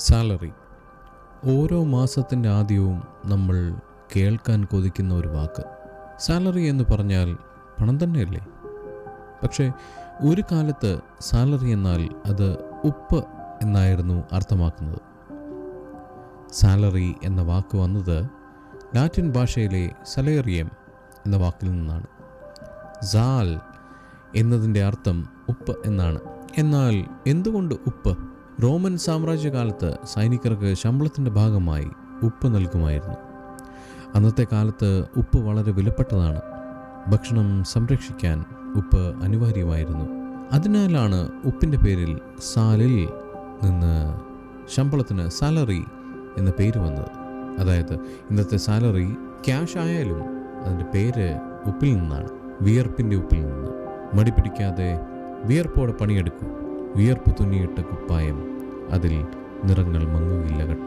Salary. ഓരോ മാസത്തിൻ്റെ ആദ്യവും നമ്മൾ കേൾക്കാൻ കൊതിക്കുന്ന ഒരു വാക്ക്. സാലറി എന്ന് പറഞ്ഞാൽ പണം തന്നെയല്ലേ? പക്ഷേ ഒരു കാലത്ത് സാലറി എന്നാൽ അത് ഉപ്പ് എന്നായിരുന്നു അർത്ഥമാക്കുന്നത്. സാലറി എന്ന വാക്ക് വന്നത് ലാറ്റിൻ ഭാഷയിലെ സലേറിയം എന്ന വാക്കിൽ നിന്നാണ്. സാൽ എന്നതിൻ്റെ അർത്ഥം ഉപ്പ് എന്നാണ്. എന്നാൽ എന്തുകൊണ്ട് ഉപ്പ്? റോമൻ സാമ്രാജ്യകാലത്ത് സൈനികർക്ക് ശമ്പളത്തിൻ്റെ ഭാഗമായി ഉപ്പ് നൽകുമായിരുന്നു. അന്നത്തെ കാലത്ത് ഉപ്പ് വളരെ വിലപ്പെട്ടതാണ്. ഭക്ഷണം സംരക്ഷിക്കാൻ ഉപ്പ് അനിവാര്യമായിരുന്നു. അതിനാലാണ് ഉപ്പിൻ്റെ പേരിൽ സാലിൽ നിന്ന് ശമ്പളത്തിന് സാലറി എന്ന പേര് വന്നത്. അതായത് ഇന്നത്തെ സാലറി ക്യാഷ് ആയാലും അതിൻ്റെ പേര് ഉപ്പിൽ നിന്നാണ്, വിയർപ്പിൻ്റെ ഉപ്പിൽ നിന്ന്. മടി പിടിക്കാതെ വിയർപ്പോടെ പണിയെടുക്കും. വിയർപ്പ് തുന്നിയിട്ട കുപ്പായം, അതിൽ നിറങ്ങൾ മങ്ങുകയില്ല കേട്ടോ.